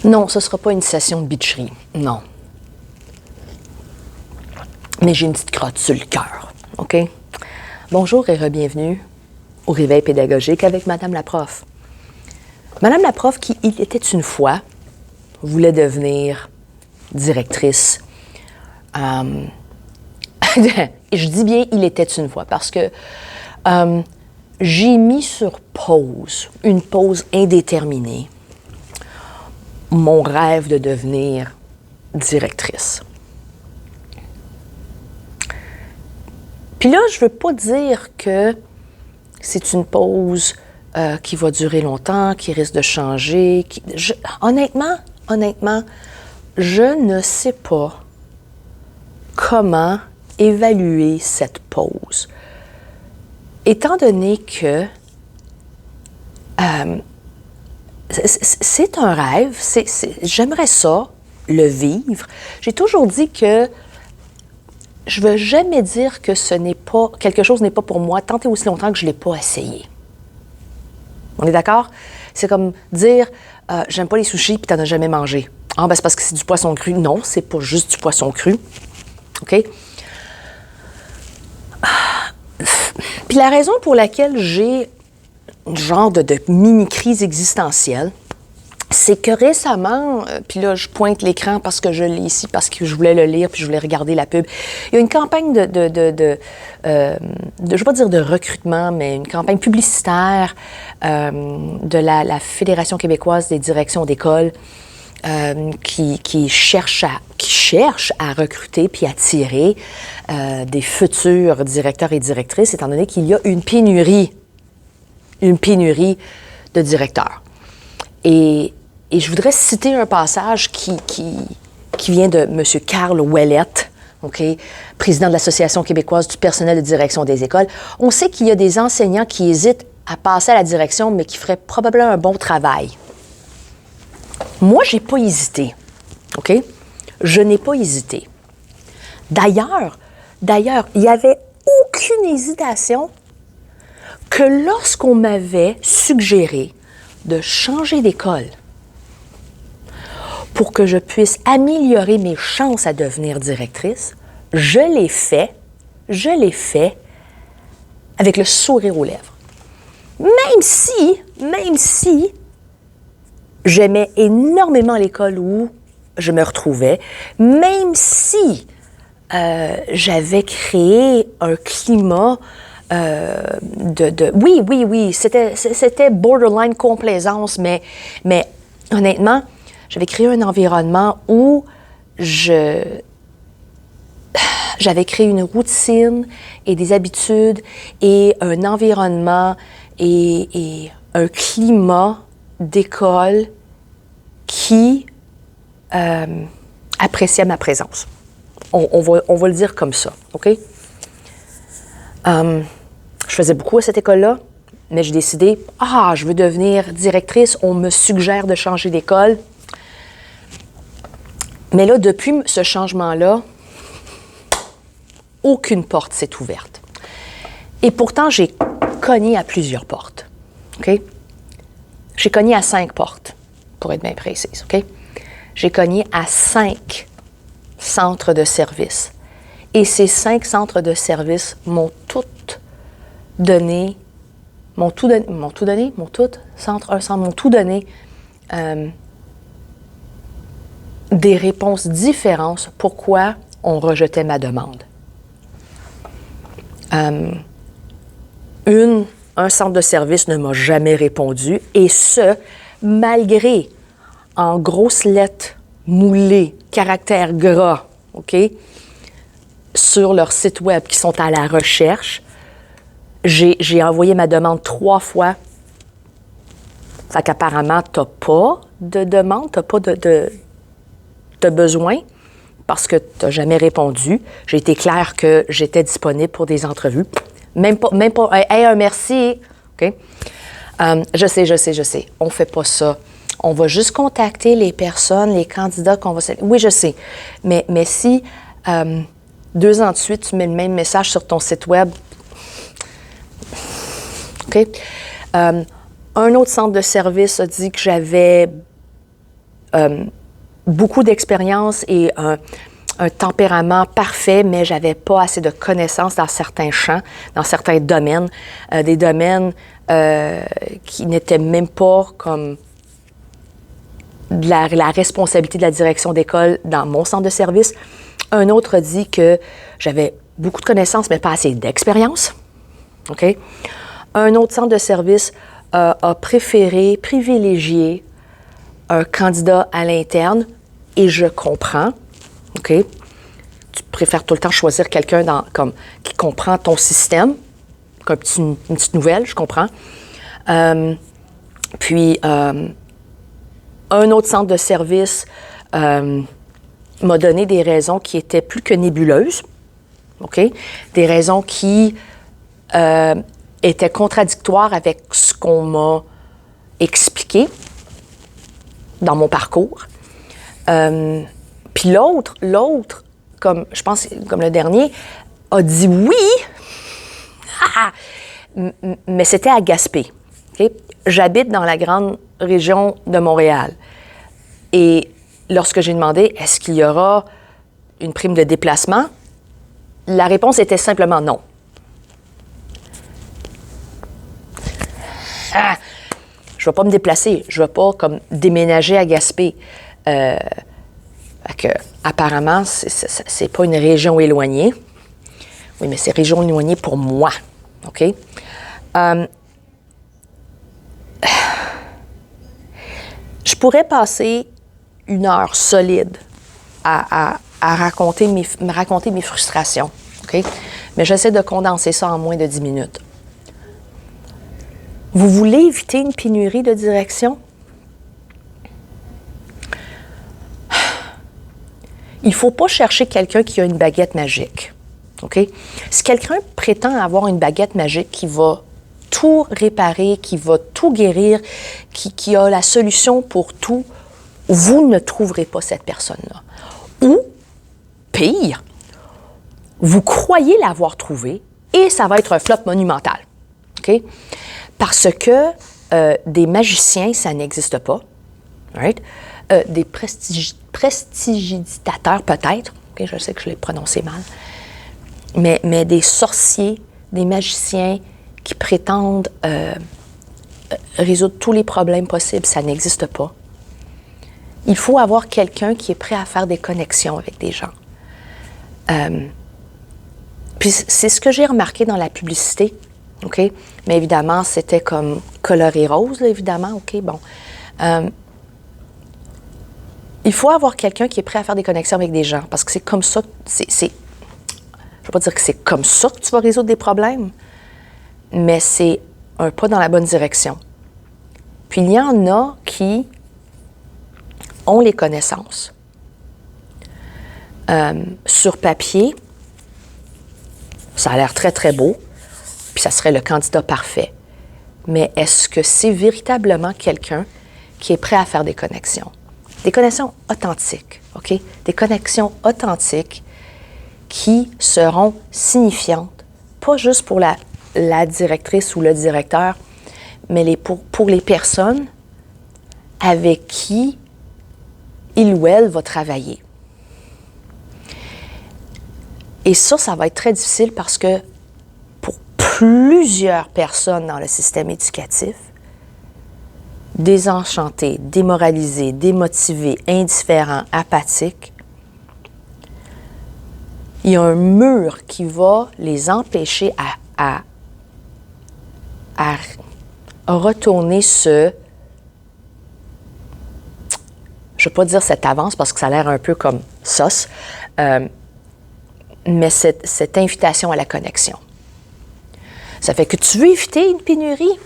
Non, ce ne sera pas une session de bitcherie. Non. Mais j'ai une petite crotte sur le cœur. OK? Bonjour et re-bienvenue au Réveil pédagogique avec Madame la prof. Madame la prof qui, il était une fois, voulait devenir directrice. Et je dis bien « il était une fois » parce que j'ai mis sur pause, une pause indéterminée, mon rêve de devenir directrice. Puis là, je ne veux pas dire que c'est une pause qui va durer longtemps, qui risque de changer. Honnêtement, je ne sais pas comment évaluer cette pause. Étant donné que c'est un rêve, j'aimerais ça, le vivre. J'ai toujours dit que je ne veux jamais dire que quelque chose n'est pas pour moi tant et aussi longtemps que je ne l'ai pas essayé. On est d'accord? C'est comme dire j'aime pas les sushis puis tu n'en as jamais mangé. Ah, ben c'est parce que c'est du poisson cru. Non, c'est pas juste du poisson cru. OK? Puis la raison pour laquelle j'ai une genre de mini-crise existentielle, c'est que récemment, puis là, je pointe l'écran parce que je l'ai ici, parce que je voulais le lire, puis je voulais regarder la pub. Il y a une campagne je ne vais pas dire de recrutement, mais une campagne publicitaire de la Fédération québécoise des directions d'école qui cherche à recruter puis attirer des futurs directeurs et directrices, étant donné qu'il y a une pénurie de directeurs. Et je voudrais citer un passage qui vient de M. Carl Ouellette, okay, président de l'Association québécoise du personnel de direction des écoles. On sait qu'il y a des enseignants qui hésitent à passer à la direction, mais qui feraient probablement un bon travail. Moi, je n'ai pas hésité, OK? Je n'ai pas hésité. D'ailleurs, il n'y avait aucune hésitation que lorsqu'on m'avait suggéré de changer d'école pour que je puisse améliorer mes chances à devenir directrice, je l'ai fait avec le sourire aux lèvres. Même si j'aimais énormément l'école où je me retrouvais, même si j'avais créé un climat oui, c'était borderline complaisance, mais honnêtement, j'avais créé un environnement où j'avais créé une routine et des habitudes et un environnement et un climat d'école qui appréciait ma présence. On va le dire comme ça, OK? Je faisais beaucoup à cette école-là, mais j'ai décidé, je veux devenir directrice, on me suggère de changer d'école. Mais là, depuis ce changement-là, aucune porte s'est ouverte. Et pourtant, j'ai cogné à plusieurs portes, OK? J'ai cogné à 5 portes, pour être bien précise, OK? J'ai cogné à 5 centres de services. Et ces 5 centres de services m'ont tout donné des réponses différentes pourquoi on rejetait ma demande. Un centre de service ne m'a jamais répondu, et ce, malgré, en grosses lettres moulées, caractères gras, OK, sur leur site web qui sont à la recherche. J'ai envoyé ma demande 3 fois. Fait qu'apparemment, tu n'as pas de demande, tu n'as pas de besoin parce que tu n'as jamais répondu. J'ai été claire que j'étais disponible pour des entrevues. Même pas, hey, un merci. OK? Je sais. On ne fait pas ça. On va juste contacter les personnes, les candidats qu'on va... Oui, je sais. Mais si 2 ans de suite, tu mets le même message sur ton site web... OK? Un autre centre de service a dit que j'avais beaucoup d'expérience et un tempérament parfait, mais j'avais pas assez de connaissances dans certains champs, dans certains domaines, des domaines qui n'étaient même pas comme la responsabilité de la direction d'école dans mon centre de service. Un autre dit que j'avais beaucoup de connaissances, mais pas assez d'expérience. OK? Un autre centre de service a privilégié un candidat à l'interne, et je comprends. OK? Tu préfères tout le temps choisir quelqu'un qui comprend ton système, comme une petite nouvelle, je comprends. Puis, un autre centre de service m'a donné des raisons qui étaient plus que nébuleuses, OK? Des raisons qui étaient contradictoires avec ce qu'on m'a expliqué dans mon parcours. Puis l'autre, comme je pense, comme le dernier, a dit oui, mais c'était à Gaspé. Okay? J'habite dans la grande région de Montréal. Et lorsque j'ai demandé, est-ce qu'il y aura une prime de déplacement, la réponse était simplement non. Je ne vais pas me déplacer, je ne vais pas comme déménager à Gaspé. Apparemment, c'est pas une région éloignée. Oui, mais c'est région éloignée pour moi. OK? Je pourrais passer une heure solide à me raconter mes frustrations. OK? Mais j'essaie de condenser ça en moins de 10 minutes. Vous voulez éviter une pénurie de direction? Il ne faut pas chercher quelqu'un qui a une baguette magique. OK? Si quelqu'un prétend avoir une baguette magique qui va tout réparer, qui va tout guérir, qui a la solution pour tout, vous ne trouverez pas cette personne-là. Ou, pire, vous croyez l'avoir trouvé et ça va être un flop monumental. OK? Parce que des magiciens, ça n'existe pas. Right? Des prestigitateurs peut-être, okay, je sais que je l'ai prononcé mal, mais des sorciers, des magiciens qui prétendent résoudre tous les problèmes possibles, ça n'existe pas. Il faut avoir quelqu'un qui est prêt à faire des connexions avec des gens. Puis c'est ce que j'ai remarqué dans la publicité, OK? Mais évidemment, c'était comme coloré rose, là, évidemment, OK, bon. Il faut avoir quelqu'un qui est prêt à faire des connexions avec des gens, parce que c'est comme ça, je ne veux pas dire que c'est comme ça que tu vas résoudre des problèmes, mais c'est un pas dans la bonne direction. Puis il y en a qui ont les connaissances. Sur papier, ça a l'air très, très beau, puis ça serait le candidat parfait. Mais est-ce que c'est véritablement quelqu'un qui est prêt à faire des connexions? Des connexions authentiques, OK? Des connexions authentiques qui seront signifiantes, pas juste pour la directrice ou le directeur, mais pour les personnes avec qui il ou elle va travailler. Et ça va être très difficile parce que pour plusieurs personnes dans le système éducatif, désenchantés, démoralisés, démotivés, indifférents, apathiques, il y a un mur qui va les empêcher à retourner je ne vais pas dire cette avance parce que ça a l'air un peu comme sauce, mais cette invitation à la connexion. Ça fait que tu veux éviter une pénurie?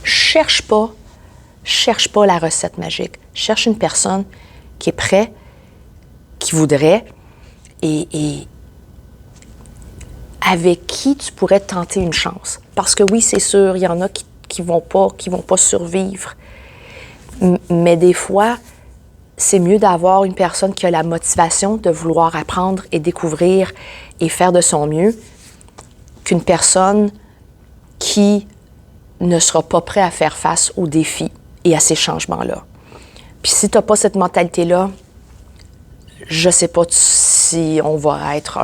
Cherche pas la recette magique. Cherche une personne qui est prête, qui voudrait et avec qui tu pourrais tenter une chance. Parce que oui, c'est sûr, il y en a qui vont pas survivre. Mais des fois, c'est mieux d'avoir une personne qui a la motivation de vouloir apprendre et découvrir et faire de son mieux qu'une personne qui ne sera pas prête à faire face aux défis et à ces changements-là. Puis si tu n'as pas cette mentalité-là, je ne sais pas si on va être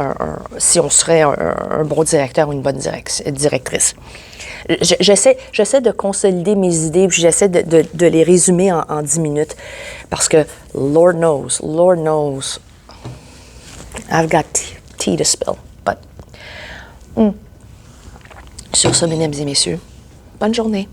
si on serait un bon directeur ou une bonne directrice. J'essaie de consolider mes idées, puis j'essaie de les résumer en 10 minutes. Parce que Lord knows, I've got tea to spill. But, sur ce, mesdames et messieurs, bonne journée.